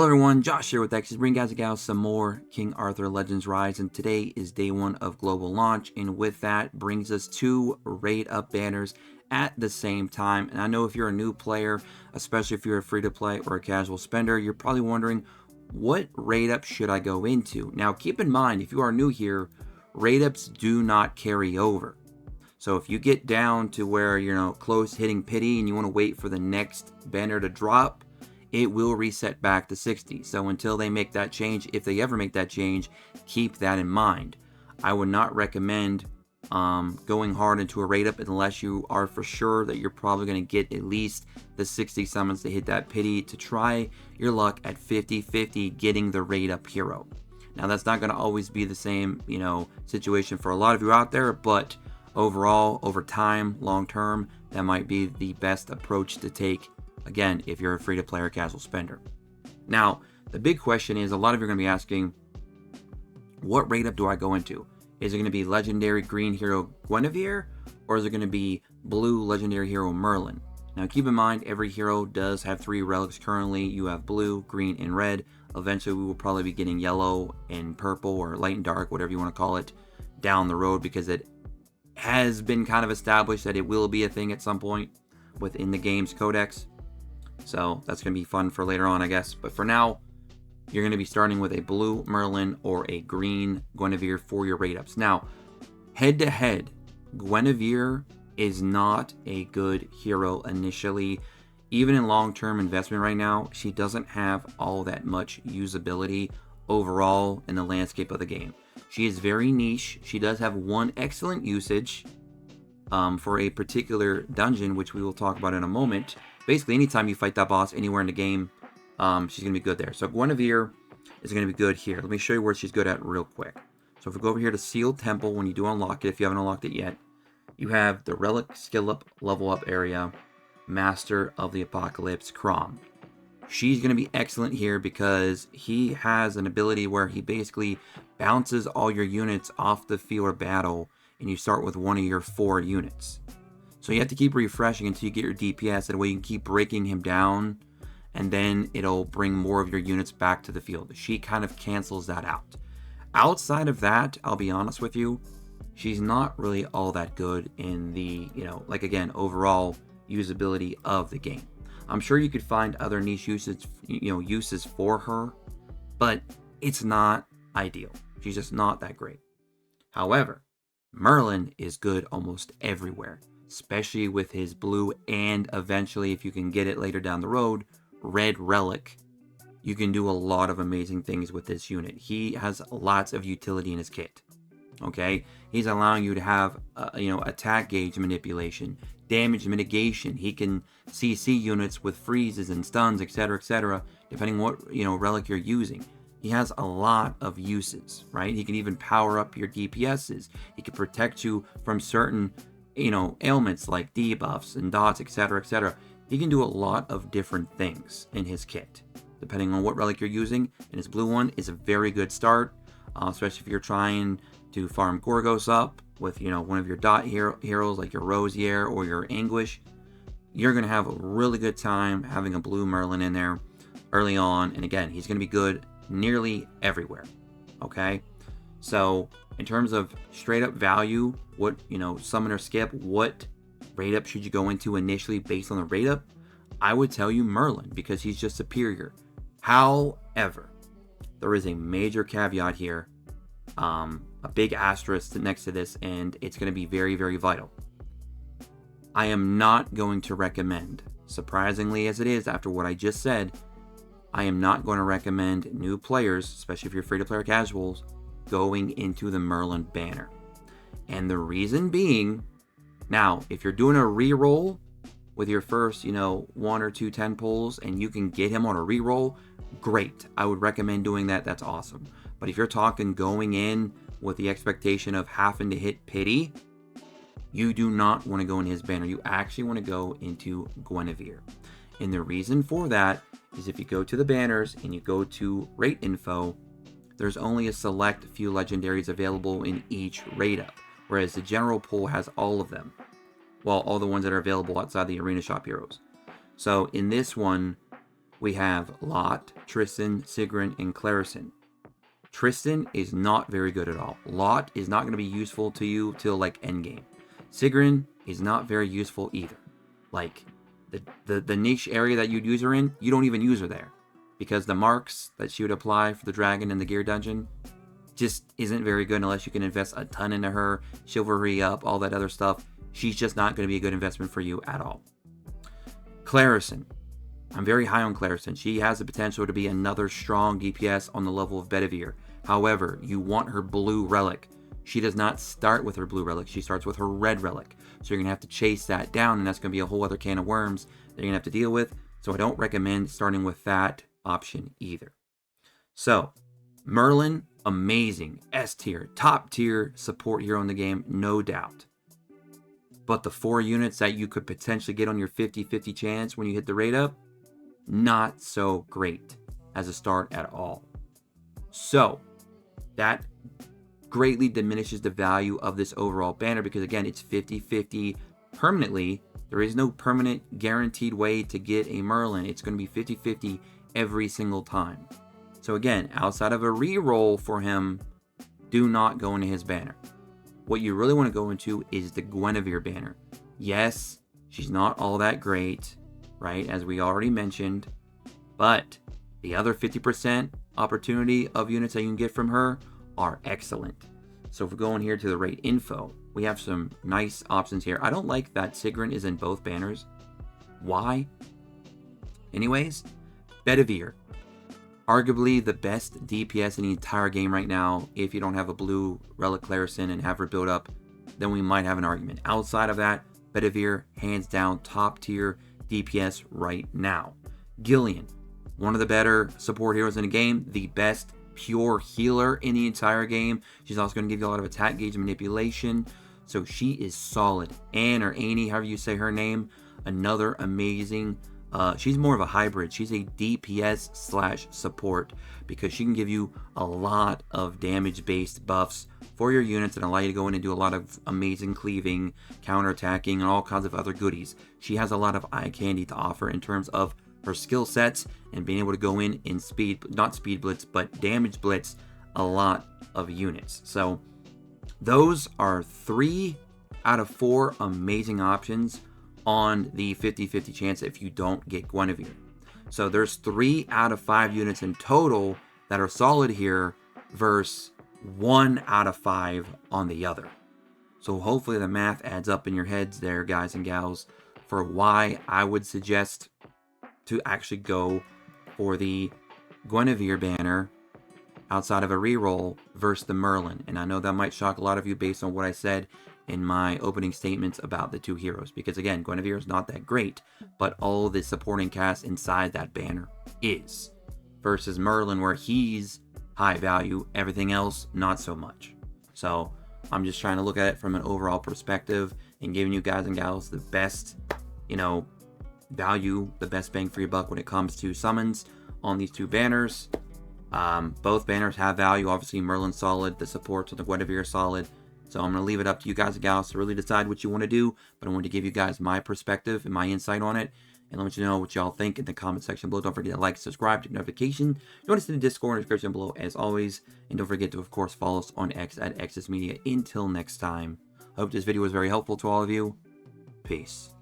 Hello everyone, Josh here with X's bringing guys and gals some more King Arthur Legends Rise, and today is day one of global launch, and with that brings us two raid up banners at the same time. And I know if you're a new player, especially if you're a free-to-play or a casual spender, you're probably wondering, what raid up should I go into? Now keep in mind, if you are new here, raid ups do not carry over. So if you get down to where you're close hitting pity and you want to wait for the next banner to drop, it will reset back to 60. So until they make that change, if they ever make that change, keep that in mind. I would not recommend going hard into a raid up unless you are for sure that you're probably going to get at least the 60 summons to hit that pity to try your luck at 50-50 getting the raid up hero. Now that's not going to always be the same, situation for a lot of you out there, but overall, over time, long term, that might be the best approach to take. Again, if you're a free-to-play or casual spender. Now, the big question is, a lot of you are going to be asking, what raid up do I go into? Is it going to be legendary green hero Guinevere, or is it going to be blue legendary hero Merlin? Now, keep in mind, every hero does have 3 relics currently. You have blue, green, and red. Eventually, we will probably be getting yellow and purple, or light and dark, whatever you want to call it, down the road, because it has been kind of established that it will be a thing at some point within the game's codex. So that's going to be fun for later on, I guess. But for now, you're going to be starting with a blue Merlin or a green Guinevere for your raid ups. Now, head to head, Guinevere is not a good hero initially. Even in long-term investment right now, she doesn't have all that much usability overall in the landscape of the game. She is very niche. She does have one excellent usage for a particular dungeon, which we will talk about in a moment. Basically, anytime you fight that boss anywhere in the game, she's going to be good there. So Guinevere is going to be good here. Let me show you where she's good at real quick. So if we go over here to Sealed Temple, when you do unlock it, if you haven't unlocked it yet, you have the Relic Skill Up, Level Up area, Master of the Apocalypse, Chrom. She's going to be excellent here because he has an ability where he basically bounces all your units off the field of battle, and you start with one of your 4 units. So you have to keep refreshing until you get your DPS. That way you can keep breaking him down, and then it'll bring more of your units back to the field. She kind of cancels that out. Outside of that, I'll be honest with you, she's not really all that good in the, again, overall usability of the game. I'm sure you could find other niche uses for her, but it's not ideal. She's just not that great. However, Merlin is good almost everywhere, especially with his blue, and eventually, if you can get it later down the road, red relic. You can do a lot of amazing things with this unit. He has lots of utility in his kit. Okay, he's allowing you to have attack gauge manipulation, damage mitigation. He can CC units with freezes and stuns, etc., depending what relic you're using. He has a lot of uses, right? He can even power up your DPSs. He can protect you from certain ailments like debuffs and dots, etc. He can do a lot of different things in his kit, depending on what relic you're using. And his blue one is a very good start, especially if you're trying to farm Gorgos up with, one of your dot heroes like your Rosier or your Anguish. You're going to have a really good time having a blue Merlin in there early on. And again, he's going to be good nearly everywhere. Okay? So in terms of straight up value, what, summon or skip, what raid up should you go into initially based on the raid up? I would tell you Merlin, because he's just superior. However, there is a major caveat here, a big asterisk next to this, and it's going to be very, very vital. I am not going to recommend, surprisingly as it is after what I just said, I am not going to recommend new players, especially if you're free-to-play or casuals, going into the Merlin banner. And the reason being, now, if you're doing a reroll with your first, 1 or 2 10 pulls, and you can get him on a reroll, great. I would recommend doing that. That's awesome. But if you're talking going in with the expectation of having to hit pity, you do not want to go in his banner. You actually want to go into Guinevere. And the reason for that is if you go to the banners and you go to rate info, there's only a select few legendaries available in each raid up, whereas the general pool has all of them. Well, all the ones that are available outside the arena shop heroes. So in this one, we have Lot, Tristan, Sigrun, and Clarison. Tristan is not very good at all. Lot is not going to be useful to you till like endgame. Sigrun is not very useful either. Like the niche area that you'd use her in, you don't even use her there. Because the marks that she would apply for the dragon in the gear dungeon just isn't very good unless you can invest a ton into her, chivalry up, all that other stuff. She's just not going to be a good investment for you at all. Clarison. I'm very high on Clarison. She has the potential to be another strong DPS on the level of Bedivere. However, you want her blue relic. She does not start with her blue relic. She starts with her red relic. So you're going to have to chase that down, and that's going to be a whole other can of worms that you're going to have to deal with. So I don't recommend starting with that option either. So, Merlin, amazing. S tier, top tier support hero in the game, no doubt. But the 4 units that you could potentially get on your 50-50 chance when you hit the rate up, not so great as a start at all. So that greatly diminishes the value of this overall banner because again, it's 50-50 permanently. There is no permanent guaranteed way to get a Merlin. It's going to be 50-50 every single time. So again, outside of a reroll for him, do not go into his banner. What you really want to go into is the Guinevere banner. Yes, she's not all that great, right, as we already mentioned, but the other 50% opportunity of units that you can get from her are excellent. So if we go in here to the rate info, we have some nice options here. I don't like that Sigrun is in both banners. Why? Anyways, Bedivere. Arguably the best DPS in the entire game right now. If you don't have a blue Relic Clarison and have her build up, then we might have an argument. Outside of that, Bedivere, hands down, top tier DPS right now. Gillian, one of the better support heroes in the game, the best pure healer in the entire game. She's also going to give you a lot of attack gauge manipulation, so she is solid. Anne, or Annie, however you say her name, another amazing. She's more of a hybrid. She's a DPS slash support because she can give you a lot of damage based buffs for your units and allow you to go in and do a lot of amazing cleaving, counterattacking, and all kinds of other goodies. She has a lot of eye candy to offer in terms of her skill sets and being able to go in and not speed blitz, but damage blitz a lot of units. So those are 3 out of 4 amazing options on the 50-50 chance if you don't get Guinevere. So there's 3 out of 5 units in total that are solid here versus 1 out of 5 on the other. So hopefully the math adds up in your heads there, guys and gals, for why I would suggest to actually go for the Guinevere banner outside of a reroll versus the Merlin. And I know that might shock a lot of you based on what I said in my opening statements about the 2 heroes, because again, Guinevere is not that great, but all the supporting cast inside that banner is, versus Merlin where he's high value, everything else not so much. So I'm just trying to look at it from an overall perspective and giving you guys and gals the best, value, the best bang for your buck when it comes to summons on these 2 banners. Both banners have value. Obviously Merlin's solid, the supports of the Guinevere are solid. So I'm going to leave it up to you guys and gals to really decide what you want to do. But I wanted to give you guys my perspective and my insight on it. And let you know what y'all think in the comment section below. Don't forget to like, subscribe, turn notification. Join us in the Discord in the description below as always. And don't forget to, of course, follow us on X at XSmedia. Until next time, I hope this video was very helpful to all of you. Peace.